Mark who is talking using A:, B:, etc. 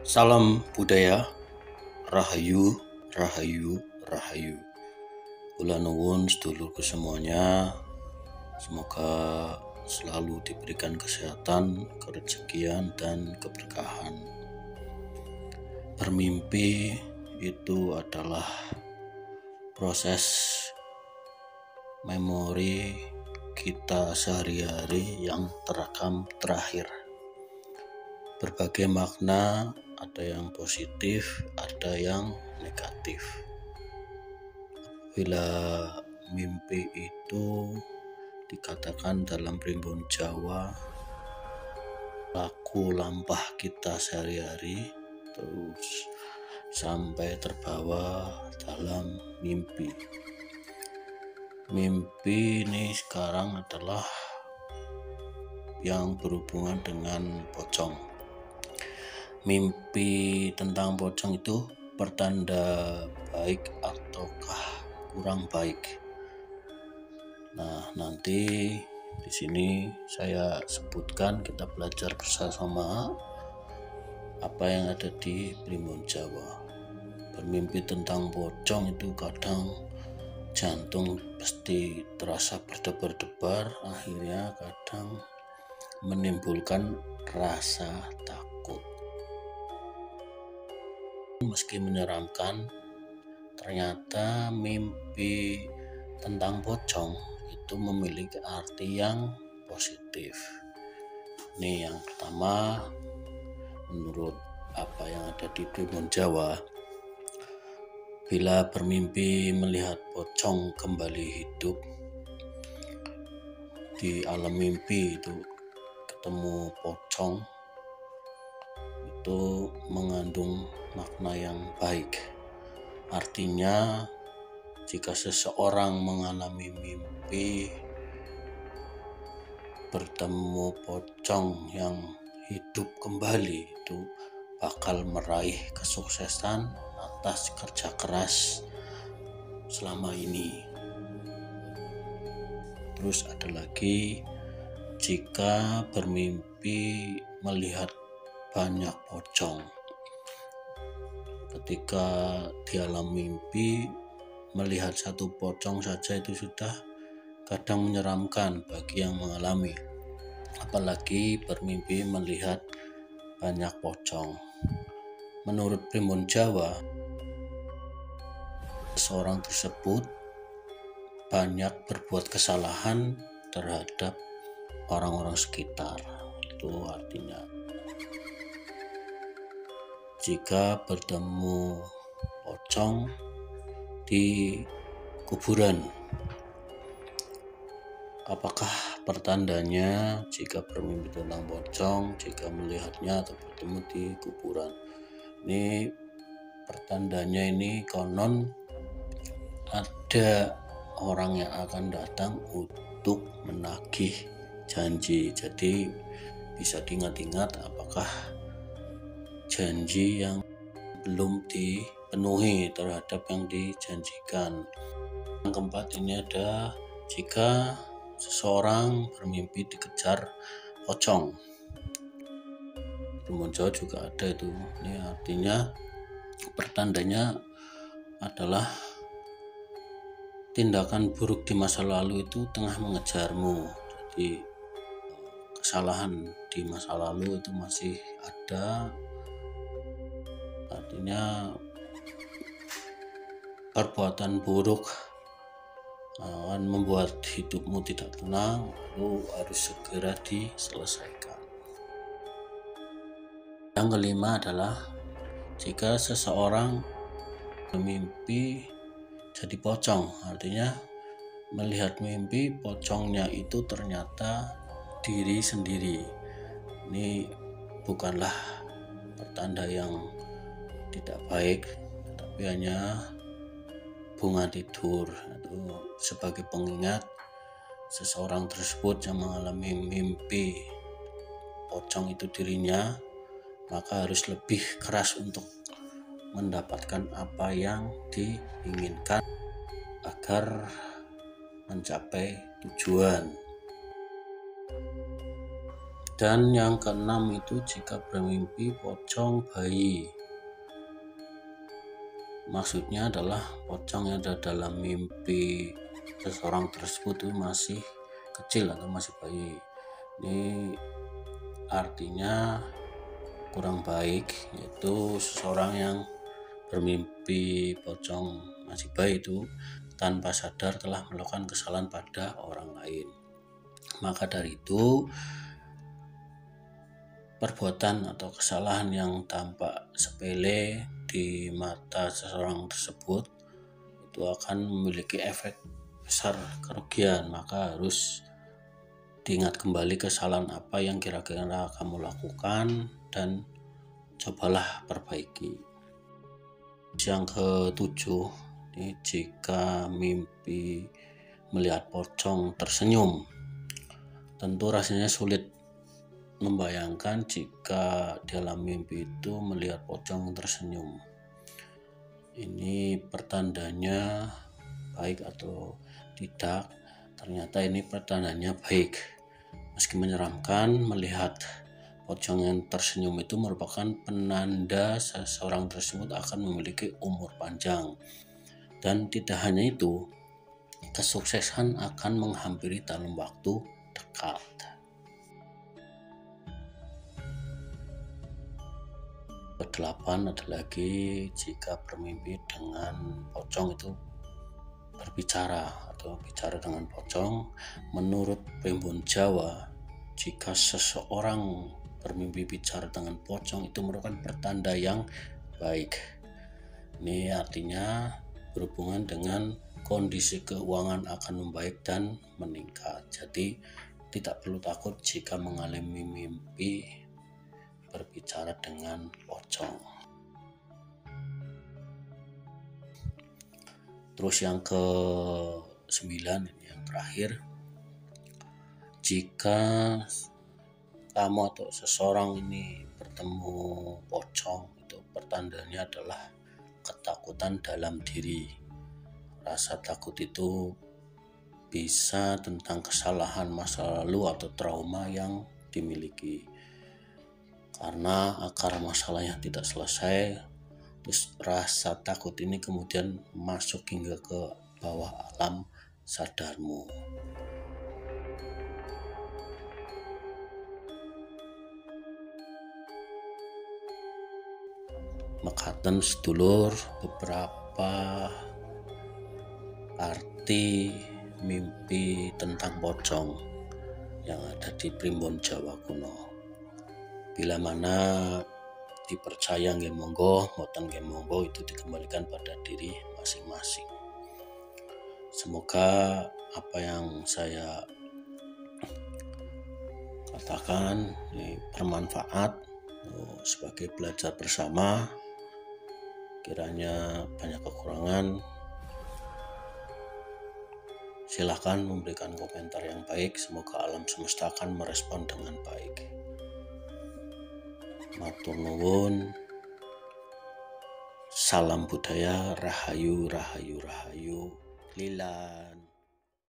A: Salam budaya, rahayu, rahayu, rahayu. Kula nuwun sedulurku semuanya, semoga selalu diberikan kesehatan, kerezekian, dan keberkahan. Bermimpi itu adalah proses memori kita sehari-hari yang terekam terakhir. Berbagai makna, ada yang positif, ada yang negatif. Bila mimpi itu dikatakan dalam primbon Jawa laku lampah kita sehari-hari, terus sampai terbawa dalam mimpi. Mimpi ini sekarang adalah yang berhubungan dengan pocong. Mimpi tentang pocong itu pertanda baik ataukah kurang baik. Nah, nanti di sini saya sebutkan, kita belajar bersama apa yang ada di primbon Jawa. Bermimpi tentang pocong itu kadang jantung pasti terasa berdebar-debar, akhirnya kadang menimbulkan rasa takut. Meski menyeramkan, ternyata mimpi tentang pocong itu memiliki arti yang positif. Ini yang pertama, menurut apa yang ada di primbon Jawa, bila bermimpi melihat pocong kembali hidup di alam mimpi, itu ketemu pocong, itu mengandung makna yang baik. Artinya, jika seseorang mengalami mimpi bertemu pocong yang hidup kembali, itu bakal meraih kesuksesan atas kerja keras selama ini. Terus ada lagi, jika bermimpi melihat banyak pocong. Ketika di alam mimpi melihat satu pocong saja itu sudah kadang menyeramkan bagi yang mengalami, apalagi bermimpi melihat banyak pocong. Menurut primbon Jawa, seorang tersebut banyak berbuat kesalahan terhadap orang-orang sekitar. Itu artinya jika bertemu pocong di kuburan, apakah pertandanya jika bermimpi tentang pocong, jika melihatnya atau bertemu di kuburan? Ini pertandanya, ini konon ada orang yang akan datang untuk menagih janji. Jadi bisa diingat-ingat apakah janji yang belum dipenuhi terhadap yang dijanjikan. Yang keempat ini ada, jika seseorang bermimpi dikejar pocong. Primbon Jawa juga ada itu. Ini artinya pertandanya adalah tindakan buruk di masa lalu itu tengah mengejarmu. Jadi kesalahan di masa lalu itu masih ada, artinya perbuatan buruk akan membuat hidupmu tidak tenang, lalu harus segera diselesaikan. Yang kelima adalah, jika seseorang bermimpi jadi pocong, artinya melihat mimpi pocongnya itu ternyata diri sendiri. Ini bukanlah pertanda yang tidak baik, tapi hanya bunga tidur. Itu sebagai pengingat seseorang tersebut yang mengalami mimpi pocong itu dirinya, maka harus lebih keras untuk mendapatkan apa yang diinginkan agar mencapai tujuan. Dan yang keenam itu jika bermimpi pocong bayi. Maksudnya adalah pocong yang ada dalam mimpi seseorang tersebut itu masih kecil atau masih bayi. Ini artinya kurang baik, yaitu seseorang yang bermimpi pocong masih bayi itu tanpa sadar telah melakukan kesalahan pada orang lain. Maka dari itu, perbuatan atau kesalahan yang tampak sepele di mata seseorang tersebut itu akan memiliki efek besar kerugian. Maka harus diingat kembali kesalahan apa yang kira-kira kamu lakukan dan cobalah perbaiki. Yang ketujuh, ini jika mimpi melihat pocong tersenyum. Tentu rasanya sulit membayangkan jika dalam mimpi itu melihat pocong tersenyum. Ini pertandanya baik atau tidak. Ternyata ini pertandanya baik. Meski menyeramkan, melihat pocong yang tersenyum itu merupakan penanda seseorang tersebut akan memiliki umur panjang. Dan tidak hanya itu, kesuksesan akan menghampiri dalam waktu dekat. Kedelapan ada lagi jika bermimpi dengan pocong itu berbicara atau bicara dengan pocong. Menurut Primbon Jawa, jika seseorang bermimpi bicara dengan pocong itu merupakan pertanda yang baik. Ini artinya berhubungan dengan kondisi keuangan akan membaik dan meningkat. Jadi tidak perlu takut jika mengalami mimpi berbicara dengan pocong. Terus yang ke-9, ini yang terakhir, jika kamu atau seseorang ini bertemu pocong, itu pertandanya adalah ketakutan dalam diri. Rasa takut itu bisa tentang kesalahan masa lalu atau trauma yang dimiliki. Karena akar masalahnya tidak selesai, terus rasa takut ini kemudian masuk hingga ke bawah alam sadarmu. Mekaten sedulur beberapa arti mimpi tentang pocong yang ada di Primbon Jawa kuno. Bila mana dipercaya nggih monggo, mboten nggih monggo, itu dikembalikan pada diri masing-masing. Semoga apa yang saya katakan ini bermanfaat sebagai belajar bersama. Kiranya banyak kekurangan, silahkan memberikan komentar yang baik. Semoga alam semesta akan merespon dengan baik. Matur nuwun. Salam budaya, rahayu, rahayu, rahayu. Lilan.